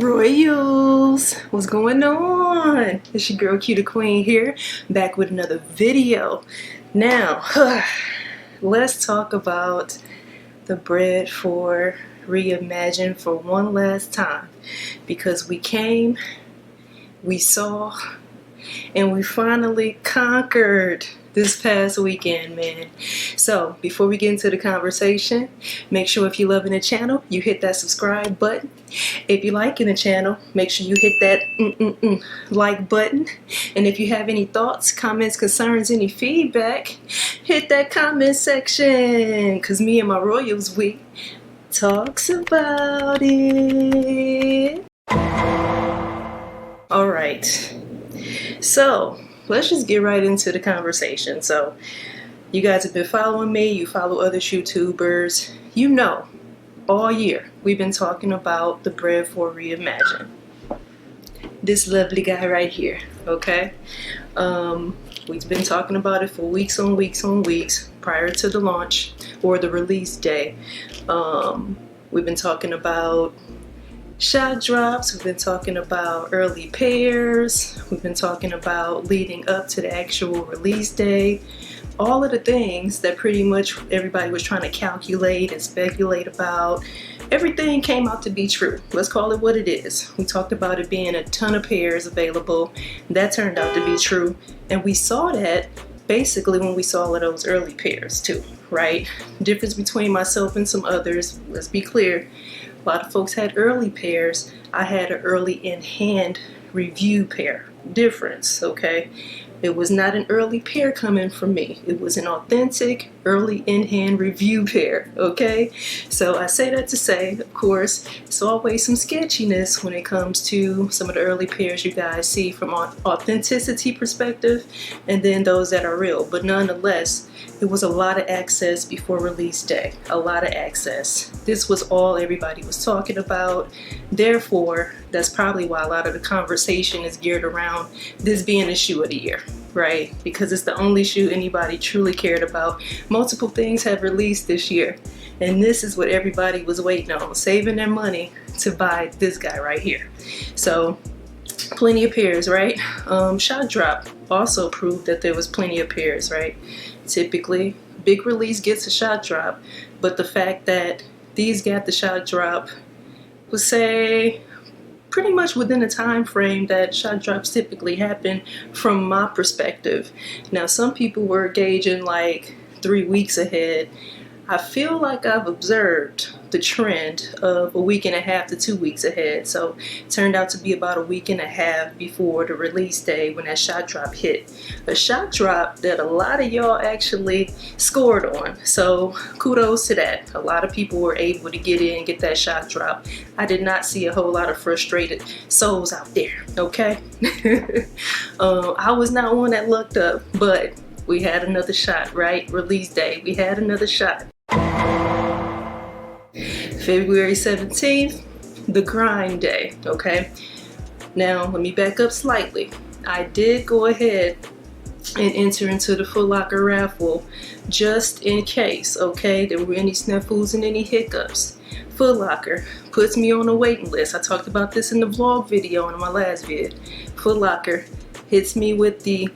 Royals, what's going on? It's your girl Cutie Queen here, back with another video. Now, let's talk about the Bred for Reimagined for one last time, because we came, we saw, and we finally conquered this past weekend, man. So before we get into the conversation, make sure if you're loving the channel, you hit that subscribe button. If you're liking the channel, make sure you hit that like button. And if you have any thoughts, comments, concerns, any feedback, hit that comment section, because me and my Royals, we talks about it. All right, so let's just get right into the conversation. So you guys have been following me, you follow other YouTubers, you know, all year we've been talking about the Bred for Reimagined. This lovely guy right here, okay? We've been talking about it for weeks on weeks prior to the launch or the release day. We've been talking about shot drops, we've been talking about early pairs, we've been talking about leading up to the actual release day. All of the things that pretty much everybody was trying to calculate and speculate about, everything came out to be true. Let's call it what it is. We talked about it being a ton of pairs available. That turned out to be true. And we saw that basically when we saw all of those early pairs too, right? The difference between myself and some others, let's be clear, a lot of folks had early pairs. I had an early in-hand review pair. Difference, okay? It was not an early pair coming from me. It was an authentic early in-hand review pair, okay? So I say that to say, of course, it's always some sketchiness when it comes to some of the early pairs you guys see from an authenticity perspective, and then those that are real. But nonetheless, it was a lot of access before release day, a lot of access. This was all everybody was talking about. Therefore, that's probably why a lot of the conversation is geared around this being a shoe of the year, right? Because it's the only shoe anybody truly cared about. Multiple things have released this year, and this is what everybody was waiting on, saving their money to buy this guy right here. So plenty of pairs, right? Shot drop also proved that there was plenty of pairs, right? Typically, big release gets a shot drop, but the fact that these got the shot drop was, say, pretty much within the time frame that shot drops typically happen from my perspective. Now, some people were gauging like 3 weeks ahead. I feel like I've observed the trend of a week and a half to 2 weeks ahead. So it turned out to be about a week and a half before the release day when that shot drop hit. A shot drop that a lot of y'all actually scored on. So kudos to that. A lot of people were able to get in and get that shot drop. I did not see a whole lot of frustrated souls out there, okay? I was not one that lucked up, but we had another shot, right? Release day, we had another shot. February 17th, the grind day, okay? Now, let me back up slightly. I did go ahead and enter into the Foot Locker raffle just in case, okay? There were any snafus and any hiccups. Foot Locker puts me on a waiting list. I talked about this in the vlog video in my last vid. Foot Locker hits me with the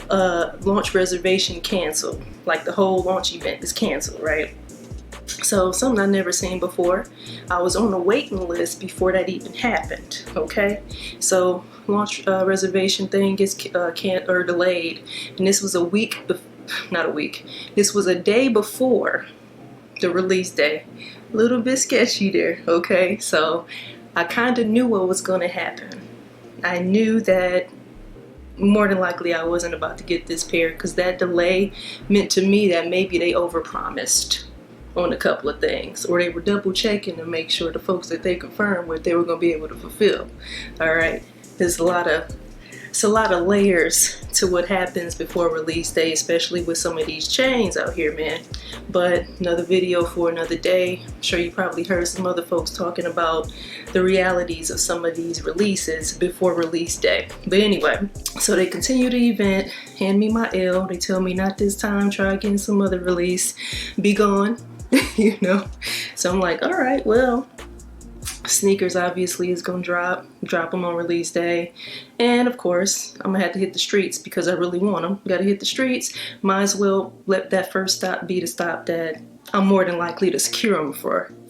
launch reservation canceled. Like the whole launch event is canceled, right? So something I've never seen before. I was on a waiting list before that even happened, okay? So launch reservation thing gets delayed, and this was a week, not a week, this was a day before the release day. A little bit sketchy there, okay? So I kind of knew what was going to happen. I knew that more than likely I wasn't about to get this pair, because that delay meant to me that maybe they overpromised on a couple of things, or they were double checking to make sure the folks that they confirmed with, they were going to be able to fulfill. All right, there's a lot of layers to what happens before release day, especially with some of these chains out here, man. But another video for another day. I'm sure you probably heard some other folks talking about the realities of some of these releases before release day. But anyway, so they continue the event, hand me my L. They tell me not this time, try again some other release, be gone. You know, so I'm like, all right, well, Sneakers obviously is gonna drop them on release day, and of course I'm gonna have to hit the streets because I really want them. Gotta hit the streets. Might as well let that first stop be the stop that I'm more than likely to secure them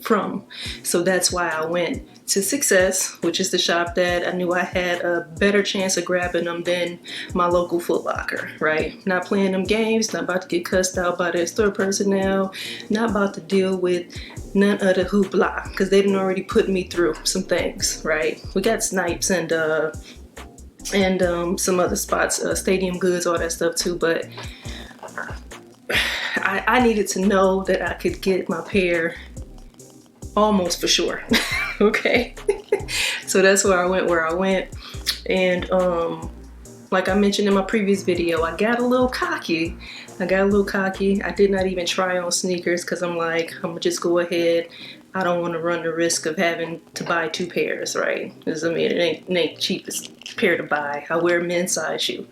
from. So that's why I went to Success, which is the shop that I knew I had a better chance of grabbing them than my local Foot Locker, right? Not playing them games, not about to get cussed out by their store personnel, not about to deal with none of the hoopla, because they didn't already put me through some things, right? We got snipes and some other spots, stadium goods, all that stuff too, but I needed to know that I could get my pair almost for sure. Okay. So that's where I went. And like I mentioned in my previous video, I got a little cocky. I did not even try on sneakers because I'm like, I'm gonna just go ahead. I don't want to run the risk of having to buy 2 pairs, right? Because I mean, it ain't cheapest pair to buy. I wear a men's size shoe.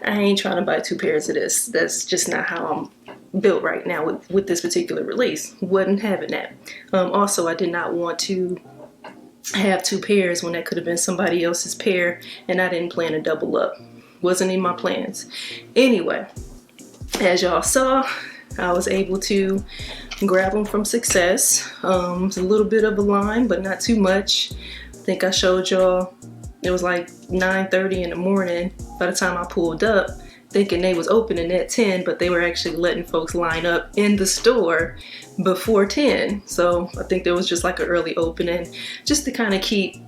I ain't trying to buy 2 pairs of this. That's just not how I'm built right now with this particular release. Wasn't having that. Also, I did not want to have 2 pairs when that could have been somebody else's pair, and I didn't plan to double up. Wasn't in my plans. Anyway, as y'all saw, I was able to grab them from Success. It's a little bit of a line, but not too much. I think I showed y'all, it was like 9:30 in the morning by the time I pulled up, thinking they was opening at 10, but they were actually letting folks line up in the store before 10. So I think there was just like an early opening, just to kind of keep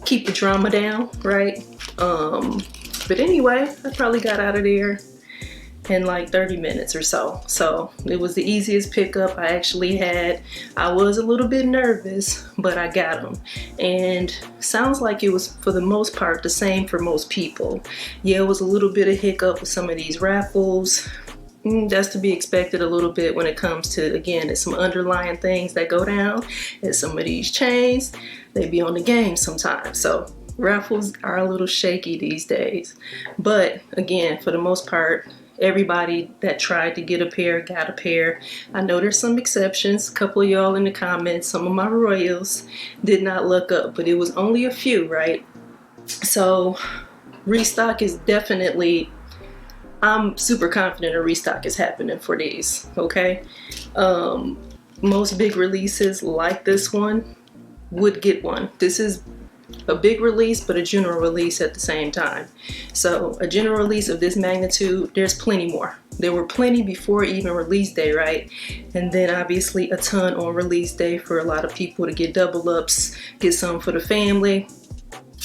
the drama down, right? But anyway, I probably got out of there in like 30 minutes or so. So it was the easiest pickup I actually had. I was a little bit nervous, but I got them. And sounds like it was for the most part the same for most people. Yeah, it was a little bit of hiccup with some of these raffles. That's to be expected a little bit when it comes to, again, there's some underlying things that go down. And some of these chains, they be on the game sometimes. So raffles are a little shaky these days. But again, for the most part, everybody that tried to get a pair got a pair. I know there's some exceptions. A couple of y'all in the comments, some of my royals did not look up, but it was only a few, right? So restock is definitely, I'm super confident a restock is happening for these, okay? Most big releases like this one would get one. This is a big release, but a general release at the same time. So a general release of this magnitude, there's plenty more. There were plenty before even release day, right? And then obviously a ton on release day for a lot of people to get double ups, get some for the family,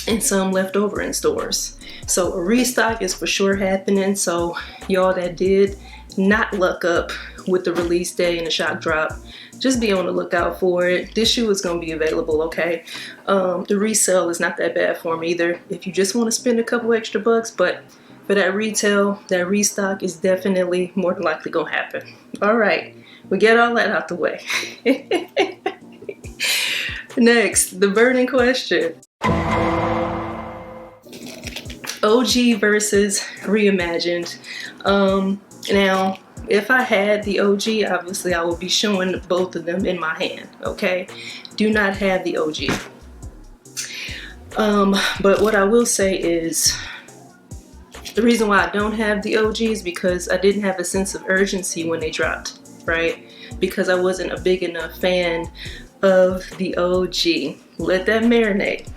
and some left over in stores. So a restock is for sure happening. So y'all that did not luck up with the release day and the shock drop, just be on the lookout for it. This shoe is going to be available, okay? The resale is not that bad for them either if you just want to spend a couple extra bucks, but for that retail, that restock is definitely more than likely going to happen. All right, we get all that out the way. Next, the burning question. OG versus Reimagined. Now, if I had the OG, obviously I would be showing both of them in my hand, okay? Do not have the OG. But what I will say is, the reason why I don't have the OG is because I didn't have a sense of urgency when they dropped, right? Because I wasn't a big enough fan of the OG. Let that marinate.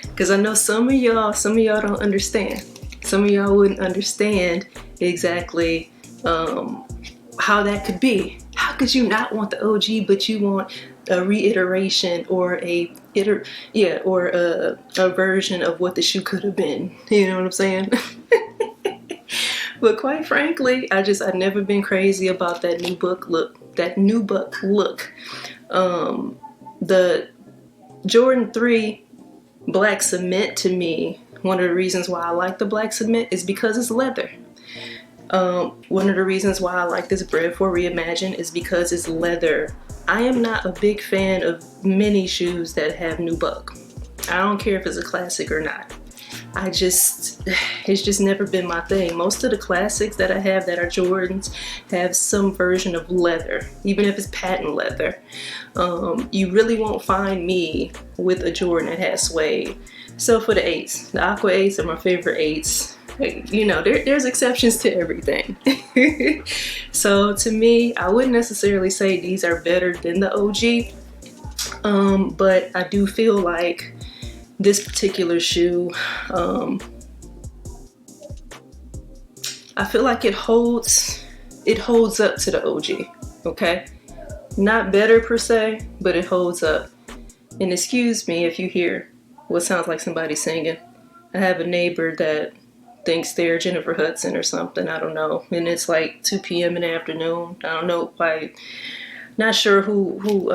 Because I know some of y'all don't understand. Some of y'all wouldn't understand exactly how that could be. How could you not want the OG, but you want a reiteration or a version of what the shoe could have been? You know what I'm saying? But quite frankly, I've never been crazy about that new book look. The Jordan 3 black cement, to me, one of the reasons why I like the black cement is because it's leather. One of the reasons why I like this Bred for Reimagined is because it's leather. I am not a big fan of many shoes that have nubuck. I don't care if it's a classic or not. it's just never been my thing. Most of the classics that I have that are Jordans have some version of leather, even if it's patent leather. You really won't find me with a Jordan that has suede. So for the 8s, the Aqua 8s are my favorite 8s. You know, there's exceptions to everything. So to me, I wouldn't necessarily say these are better than the OG, but I do feel like this particular shoe, I feel like it holds up to the OG, okay? Not better per se, but it holds up. And excuse me if you hear what sounds like somebody singing. I have a neighbor that thinks they're Jennifer Hudson or something, I don't know. And it's like 2 p.m. in the afternoon. I don't know, like, not sure who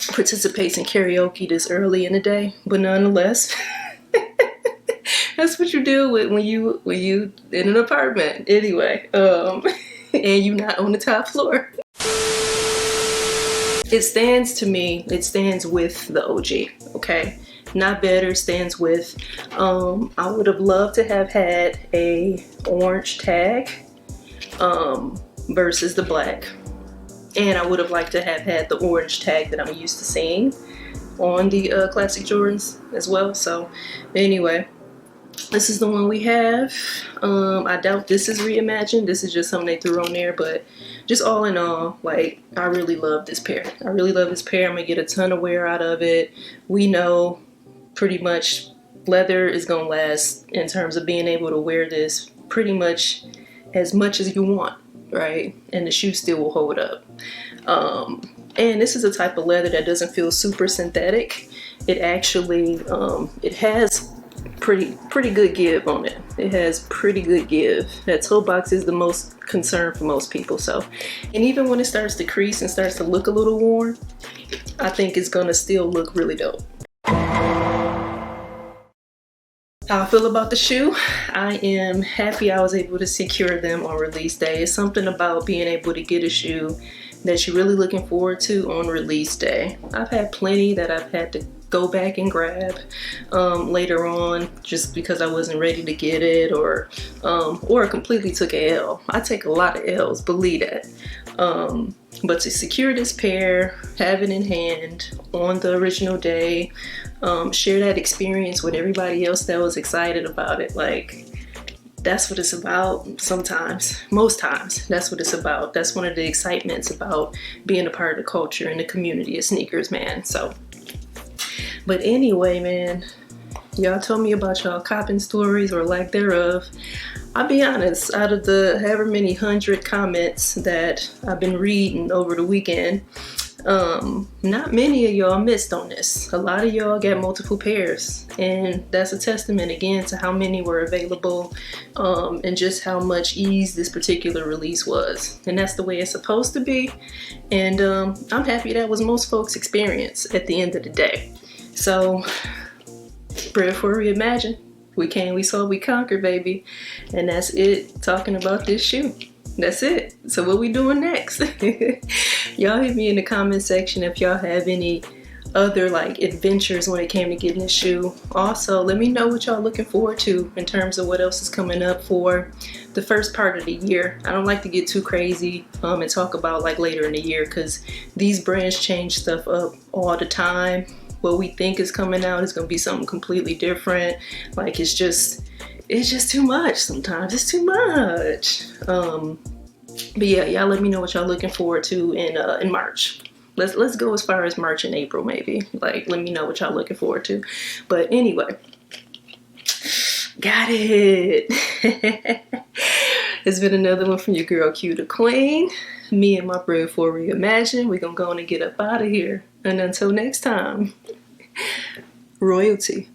participates in karaoke this early in the day, but nonetheless, that's what you deal with when you in an apartment anyway, and you're not on the top floor. It stands to me, it stands with the OG, okay? Not better, stands with. I would have loved to have had a orange tag versus the black. And I would have liked to have had the orange tag that I'm used to seeing on the classic Jordans as well. So anyway, this is the one we have. I doubt this is reimagined. This is just something they threw on there, but just all in all, like, I really love this pair. I really love this pair. I'm gonna get a ton of wear out of it. We know pretty much leather is gonna last in terms of being able to wear this pretty much as you want, right? And the shoe still will hold up. And this is a type of leather that doesn't feel super synthetic. It actually, it has pretty good give on it. It has pretty good give. That toe box is the most concern for most people. So, and even when it starts to crease and starts to look a little worn, I think it's gonna still look really dope. How I feel about the shoe, I am happy I was able to secure them on release day. It's something about being able to get a shoe that you're really looking forward to on release day. I've had plenty that I've had to go back and grab later on just because I wasn't ready to get it, or completely took a L. I take a lot of L's, believe that. But to secure this pair, have it in hand on the original day, share that experience with everybody else that was excited about it, like, that's what it's about sometimes. Most times, that's what it's about. That's one of the excitements about being a part of the culture and the community of sneakers, man. So, but anyway, man, y'all told me about y'all copping stories or lack thereof. I'll be honest, out of the however many 100 comments that I've been reading over the weekend, not many of y'all missed on this. A lot of y'all got multiple pairs, and that's a testament again to how many were available, and just how much ease this particular release was. And that's the way it's supposed to be, and I'm happy that was most folks' experience at the end of the day. So, Bred for Reimagined. We came, we saw, we conquered, baby. And that's it, talking about this shoe. That's it. So what we doing next? Y'all hit me in the comment section if y'all have any other like adventures when it came to getting a shoe. Also, let me know what y'all looking forward to in terms of what else is coming up for the first part of the year. I don't like to get too crazy and talk about like later in the year, because these brands change stuff up all the time. What we think is coming out is going to be something completely different. Like, it's just too much sometimes. It's too much. But yeah, y'all let me know what y'all looking forward to in March. Let's go as far as March and April maybe. Like, let me know what y'all looking forward to. But anyway, got it. It's been another one from your girl Q the Queen. Me and my Bred for Reimagined. We're gonna go on and get up out of here. And until next time, royalty.